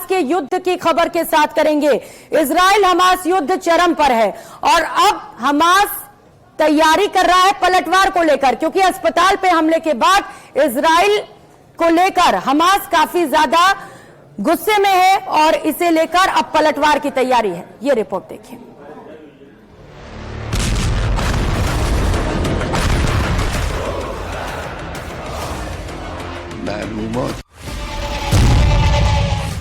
के युद्ध की खबर के साथ करेंगे। इजराइल हमास युद्ध चरम पर है और अब हमास तैयारी कर रहा है पलटवार को लेकर, क्योंकि अस्पताल पे हमले के बाद इजराइल को लेकर हमास काफी ज्यादा गुस्से में है और इसे लेकर अब पलटवार की तैयारी है। ये रिपोर्ट देखिए।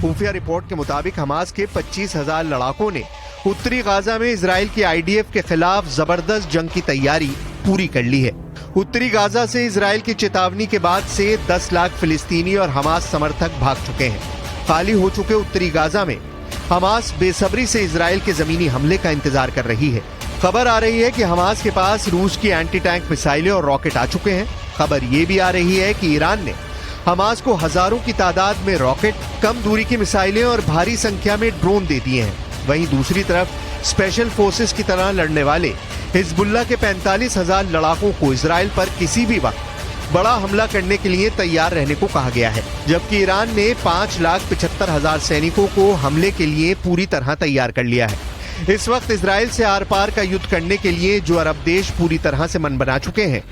खुफिया रिपोर्ट के मुताबिक हमास के 25,000 लड़ाकों ने उत्तरी गाजा में इजराइल की आईडीएफ के खिलाफ जबरदस्त जंग की तैयारी पूरी कर ली है। उत्तरी गाजा से इजराइल की चेतावनी के बाद से 10 लाख फिलिस्तीनी और हमास समर्थक भाग चुके हैं। खाली हो चुके उत्तरी गाजा में हमास बेसब्री से इजराइल के जमीनी हमले का इंतजार कर रही है। खबर आ रही है कि हमास के पास रूस की एंटी टैंक मिसाइलें और रॉकेट आ चुके हैं। खबर ये भी आ रही है कि ईरान ने हमास को हजारों की तादाद में रॉकेट, कम दूरी की मिसाइलें और भारी संख्या में ड्रोन दे दिए हैं। वहीं दूसरी तरफ स्पेशल फोर्सेस की तरह लड़ने वाले हिजबुल्लाह के 45,000 लड़ाकों को इजराइल पर किसी भी वक्त बड़ा हमला करने के लिए तैयार रहने को कहा गया है, जबकि ईरान ने 5,75,000 सैनिकों को हमले के लिए पूरी तरह तैयार कर लिया है। इस वक्त इजराइल से आर पार का युद्ध करने के लिए जो अरब देश पूरी तरह से मन बना चुके हैं,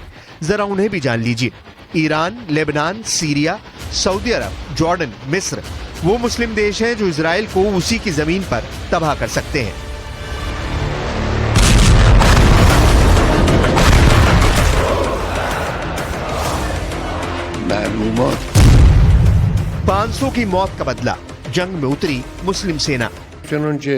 जरा उन्हें भी जान लीजिए। ईरान, लेबनान, सीरिया, सऊदी अरब, जॉर्डन, मिस्र वो मुस्लिम देश हैं जो इजराइल को उसी की जमीन पर तबाह कर सकते हैं। मालूमात 500 की मौत का बदला, जंग में उतरी मुस्लिम सेना। चुनांचे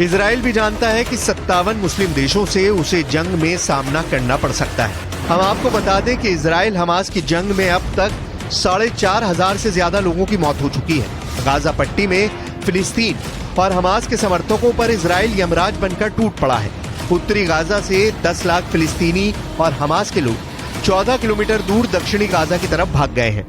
इजराइल भी जानता है कि 57 मुस्लिम देशों से उसे जंग में सामना करना पड़ सकता है। हम आपको बता दें कि इजराइल हमास की जंग में अब तक 4,500 से ज्यादा लोगों की मौत हो चुकी है। गाजा पट्टी में फिलिस्तीन और हमास के समर्थकों पर इजराइल यमराज बनकर टूट पड़ा है। उत्तरी गाजा से 10 लाख फिलिस्तीनी और हमास के लोग 14 किलोमीटर दूर दक्षिणी गाजा की तरफ भाग गए हैं।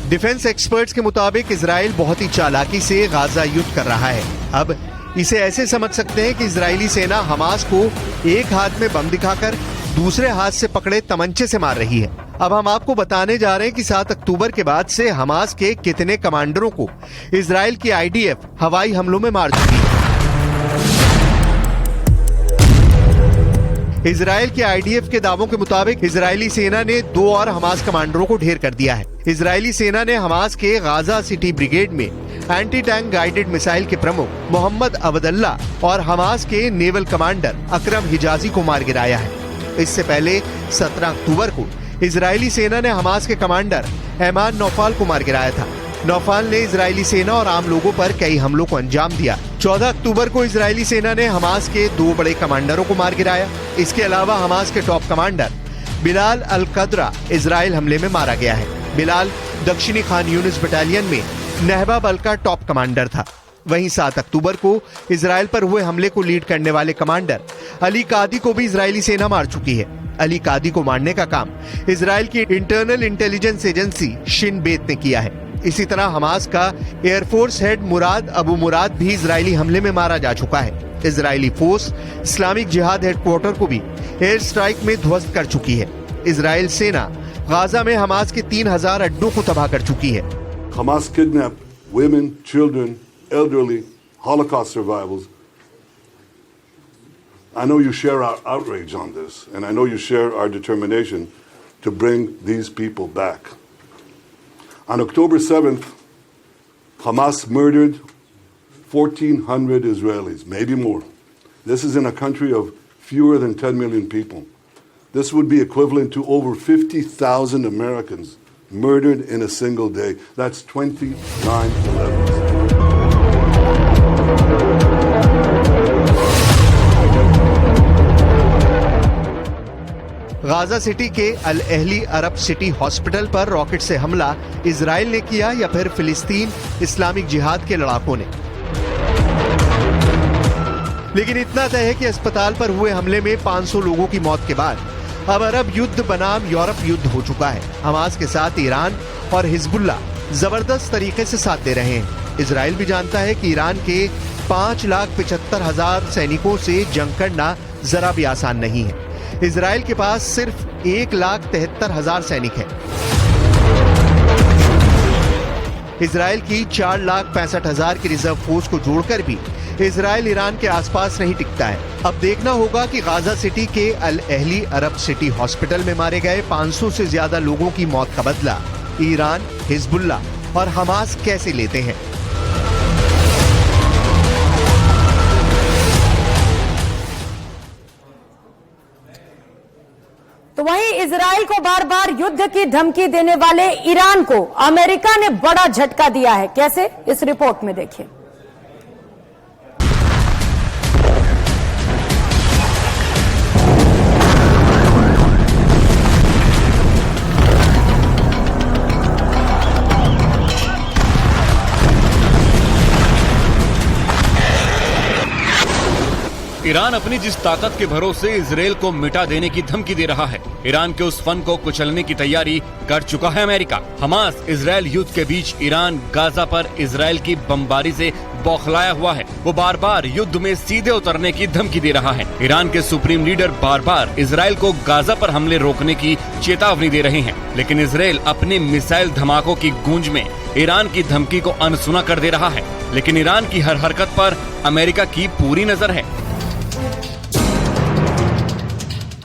डिफेंस एक्सपर्ट्स के मुताबिक इजराइल बहुत ही चालाकी से गाजा युद्ध कर रहा है। अब इसे ऐसे समझ सकते हैं कि इजरायली सेना हमास को एक हाथ में बम दिखाकर दूसरे हाथ से पकड़े तमंचे से मार रही है। अब हम आपको बताने जा रहे हैं कि 7 अक्टूबर के बाद से हमास के कितने कमांडरों को इजराइल की आईडीएफ हवाई हमलों में मार चुकी है। इजराइल के आईडीएफ के दावों के मुताबिक इजरायली सेना ने 2 और हमास कमांडरों को ढेर कर दिया है। इजरायली सेना ने हमास के गाजा सिटी ब्रिगेड में एंटी टैंक गाइडेड मिसाइल के प्रमुख मोहम्मद अब्दुल्ला और हमास के नेवल कमांडर अकरम हिजाजी को मार गिराया है। इससे पहले 17 अक्टूबर को इजरायली सेना ने हमास के कमांडर ऐमान नौफाल को मार गिराया था। नौफाल ने इजरायली सेना और आम लोगों पर कई हमलों को अंजाम दिया। 14 अक्टूबर को इजरायली सेना ने हमास के 2 बड़े कमांडरों को मार गिराया। इसके अलावा हमास के टॉप कमांडर बिलाल अल कदरा इजराइल हमले में मारा गया है। बिलाल दक्षिणी खान यूनिस बटालियन में नहबा बल का टॉप कमांडर था। वहीं 7 अक्टूबर को इजराइल पर हुए हमले को लीड करने वाले कमांडर अली कादी को भी इजरायली सेना मार चुकी है। अली कादी को मारने का काम इजराइल की इंटरनल इंटेलिजेंस एजेंसी शिन बेत ने किया है। इसी तरह हमास का एयरफोर्स हेड मुराद अबू मुराद भी इजरायली हमले में मारा जा चुका है। इजरायली फोर्स इस्लामिक जिहाद हेडक्वार्टर को भी एयर स्ट्राइक में ध्वस्त कर चुकी है। इजराइल सेना गाजा में हमास के 3,000 अड्डों को तबाह कर चुकी है। Hamas kidnapped women, children, elderly, Holocaust survivors. I know you share our outrage on this, and I know you share our determination to bring these people back. On October 7th, Hamas murdered 1,400 Israelis, maybe more. This is in a country of fewer than 10 million people. This would be equivalent to over 50,000 Americans murdered in a single day. That's 29/11. Gaza city के अल Ahli अरब city hospital पर rocket से हमला Israel ने किया या फिर फिलिस्तीन Islamic जिहाद के लड़ाकों ने? लेकिन इतना तय है कि अस्पताल पर हुए हमले में 500 लोगों की मौत के बाद अब अरब युद्ध बनाम यूरोप युद्ध हो चुका है। हमास के साथ ईरान और हिजबुल्ला जबरदस्त तरीके से साथ दे रहे हैं। इजराइल भी जानता है कि ईरान के 5,75,000 सैनिकों से जंग करना जरा भी आसान नहीं है। इजराइल के पास सिर्फ 1,73,000 सैनिक हैं। इजराइल की 4,65,000 की रिजर्व फोर्स को जोड़कर भी इजराइल ईरान के आसपास नहीं टिकता है। अब देखना होगा कि गाजा सिटी के अल अहली अरब सिटी हॉस्पिटल में मारे गए 500 से ज्यादा लोगों की मौत का बदला ईरान, हिजबुल्ला और हमास कैसे लेते हैं। तो वहीं इजराइल को बार बार युद्ध की धमकी देने वाले ईरान को अमेरिका ने बड़ा झटका दिया है। कैसे, इस रिपोर्ट में देखिए। ईरान अपनी जिस ताकत के भरोसे इजराइल को मिटा देने की धमकी दे रहा है, ईरान के उस फन को कुचलने की तैयारी कर चुका है अमेरिका। हमास इजराइल युद्ध के बीच ईरान गाजा पर इजराइल की बमबारी से बौखलाया हुआ है। वो बार बार युद्ध में सीधे उतरने की धमकी दे रहा है। ईरान के सुप्रीम लीडर बार बार इजराइल को गाजा पर हमले रोकने की चेतावनी दे रहे हैं, लेकिन इजराइल अपने मिसाइल धमाकों की गूंज में ईरान की धमकी को अनसुना कर दे रहा है। लेकिन ईरान की हर हरकत पर अमेरिका की पूरी नजर है।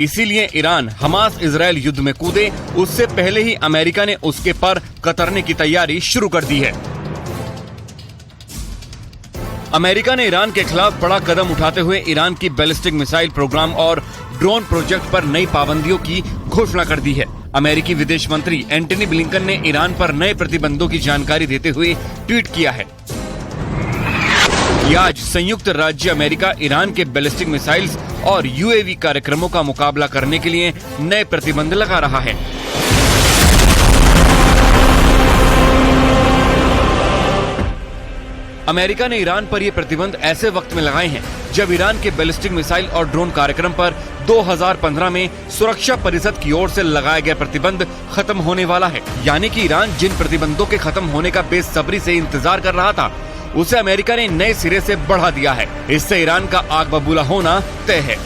इसीलिए ईरान हमास इजराइल युद्ध में कूदे उससे पहले ही अमेरिका ने उसके पर कतरने की तैयारी शुरू कर दी है। अमेरिका ने ईरान के खिलाफ बड़ा कदम उठाते हुए ईरान की बैलिस्टिक मिसाइल प्रोग्राम और ड्रोन प्रोजेक्ट पर नई पाबंदियों की घोषणा कर दी है। अमेरिकी विदेश मंत्री एंटनी ब्लिंकन ने ईरान पर नए प्रतिबंधों की जानकारी देते हुए ट्वीट किया है कि आज संयुक्त राज्य अमेरिका ईरान के बैलिस्टिक मिसाइल्स और यूएवी कार्यक्रमों का मुकाबला करने के लिए नए प्रतिबंध लगा रहा है। अमेरिका ने ईरान पर ये प्रतिबंध ऐसे वक्त में लगाए हैं जब ईरान के बैलिस्टिक मिसाइल और ड्रोन कार्यक्रम पर 2015 में सुरक्षा परिषद की ओर से लगाया गया प्रतिबंध खत्म होने वाला है। यानी कि ईरान जिन प्रतिबंधों के खत्म होने का बेसब्री से इंतजार कर रहा था, उसे अमेरिका ने नए सिरे से बढ़ा दिया है। इससे ईरान का आग बबूला होना तय है।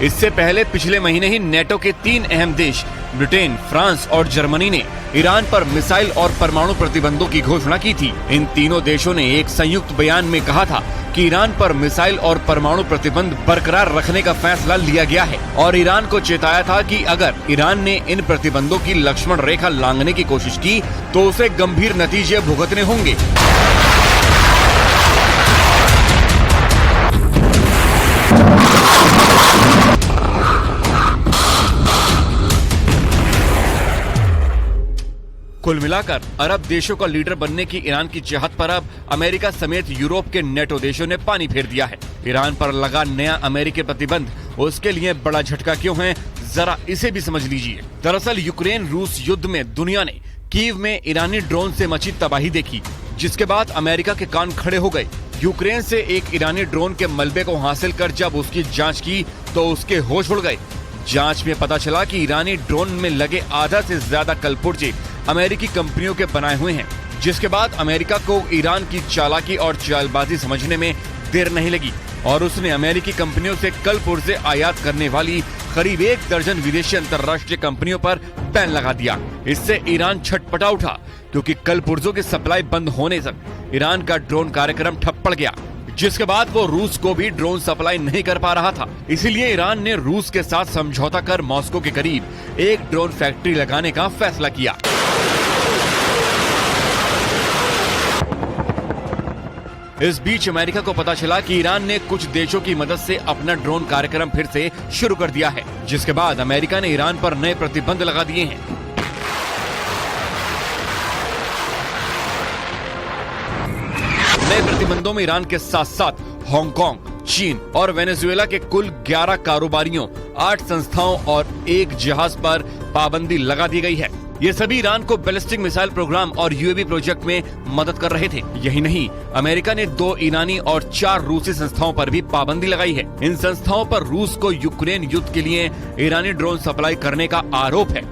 इससे पहले पिछले महीने ही नेटो के 3 अहम देश ब्रिटेन, फ्रांस और जर्मनी ने ईरान पर मिसाइल और परमाणु प्रतिबंधों की घोषणा की थी। इन तीनों देशों ने एक संयुक्त बयान में कहा था कि ईरान पर मिसाइल और परमाणु प्रतिबंध बरकरार रखने का फैसला लिया गया है और ईरान को चेताया था कि अगर ईरान ने इन प्रतिबंधों की लक्ष्मण रेखा लांघने की कोशिश की तो उसे गंभीर नतीजे भुगतने होंगे। कुल मिलाकर अरब देशों का लीडर बनने की ईरान की चाहत पर अब अमेरिका समेत यूरोप के नेटो देशों ने पानी फेर दिया है। ईरान पर लगा नया अमेरिकी प्रतिबंध उसके लिए बड़ा झटका क्यों है, जरा इसे भी समझ लीजिए। दरअसल यूक्रेन रूस युद्ध में दुनिया ने कीव में ईरानी ड्रोन से मची तबाही देखी, जिसके बाद अमेरिका के कान खड़े हो गए। यूक्रेन से एक ईरानी ड्रोन के मलबे को हासिल कर जब उसकी जाँच की तो उसके होश उड़ गए। जांच में पता चला कि ईरानी ड्रोन में लगे आधा से ज्यादा कलपुर्जे अमेरिकी कंपनियों के बनाए हुए हैं, जिसके बाद अमेरिका को ईरान की चालाकी और चालबाजी समझने में देर नहीं लगी और उसने अमेरिकी कंपनियों से कलपुर्जे आयात करने वाली करीब 1 दर्जन विदेशी अंतर्राष्ट्रीय कंपनियों पर बैन लगा दिया। इससे ईरान छटपटा उठा क्योंकि कलपुर्जों की सप्लाई बंद होने तक ईरान का ड्रोन कार्यक्रम ठप पड़ गया, जिसके बाद वो रूस को भी ड्रोन सप्लाई नहीं कर पा रहा था। इसीलिए ईरान ने रूस के साथ समझौता कर मॉस्को के करीब एक ड्रोन फैक्ट्री लगाने का फैसला किया। इस बीच अमेरिका को पता चला कि ईरान ने कुछ देशों की मदद से अपना ड्रोन कार्यक्रम फिर से शुरू कर दिया है, जिसके बाद अमेरिका ने ईरान पर नए प्रतिबंध लगा दिए हैं। नए प्रतिबंधों में ईरान के साथ साथ हांगकांग, चीन और वेनेजुएला के कुल 11 कारोबारियों 8 संस्थाओं और 1 जहाज पर पाबंदी लगा दी गई है। ये सभी ईरान को बैलिस्टिक मिसाइल प्रोग्राम और यूएवी प्रोजेक्ट में मदद कर रहे थे। यही नहीं, अमेरिका ने 2 ईरानी और 4 रूसी संस्थाओं पर भी पाबंदी लगाई है। इन संस्थाओं पर रूस को यूक्रेन युद्ध के लिए ईरानी ड्रोन सप्लाई करने का आरोप है।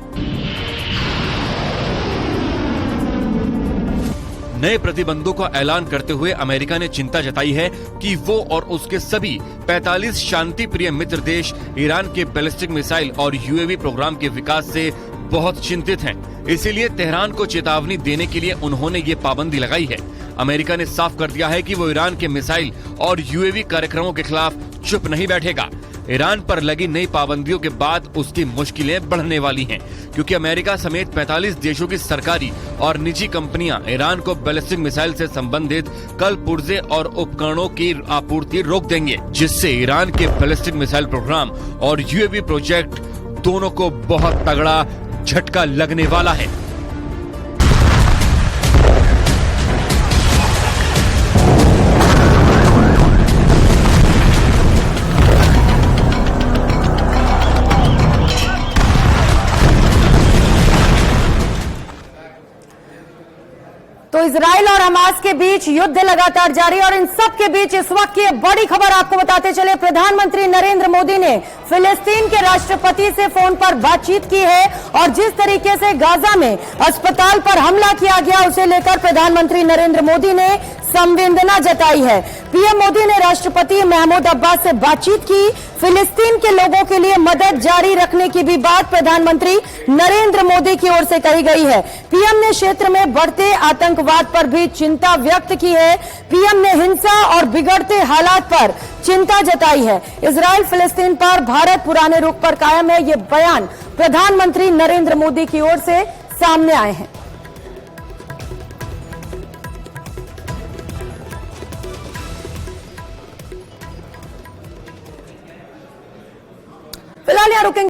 नए प्रतिबंधों का ऐलान करते हुए अमेरिका ने चिंता जताई है कि वो और उसके सभी 45 शांति प्रिय मित्र देश ईरान के बैलिस्टिक मिसाइल और यूएवी प्रोग्राम के विकास से बहुत चिंतित हैं। इसीलिए तेहरान को चेतावनी देने के लिए उन्होंने ये पाबंदी लगाई है। अमेरिका ने साफ कर दिया है कि वो ईरान के मिसाइल और यूएवी कार्यक्रमों के खिलाफ चुप नहीं बैठेगा। ईरान पर लगी नई पाबंदियों के बाद उसकी मुश्किलें बढ़ने वाली हैं, क्योंकि अमेरिका समेत 45 देशों की सरकारी और निजी कंपनियां ईरान को बैलिस्टिक मिसाइल से संबंधित कल पुर्जे और उपकरणों की आपूर्ति रोक देंगे, जिससे ईरान के बैलिस्टिक मिसाइल प्रोग्राम और यूएवी प्रोजेक्ट दोनों को बहुत तगड़ा झटका लगने वाला है। तो इजराइल और हमास के बीच युद्ध लगातार जारी और इन सब के बीच इस वक्त की बड़ी खबर आपको बताते चले। प्रधानमंत्री नरेंद्र मोदी ने फिलिस्तीन के राष्ट्रपति से फोन पर बातचीत की है और जिस तरीके से गाजा में अस्पताल पर हमला किया गया उसे लेकर प्रधानमंत्री नरेंद्र मोदी ने संवेदना जताई है। पीएम मोदी ने राष्ट्रपति महमूद अब्बास से बातचीत की। फिलिस्तीन के लोगों के लिए मदद जारी रखने की भी बात प्रधानमंत्री नरेंद्र मोदी की ओर से कही गई है। पीएम ने क्षेत्र में बढ़ते आतंकवाद पर भी चिंता व्यक्त की है। पीएम ने हिंसा और बिगड़ते हालात पर चिंता जताई है। इजराइल फिलिस्तीन पर भारत पुराने रुख पर कायम है, ये बयान प्रधानमंत्री नरेंद्र मोदी की ओर से सामने आए हैं। फिलहाल यहाँ रुकेंगे।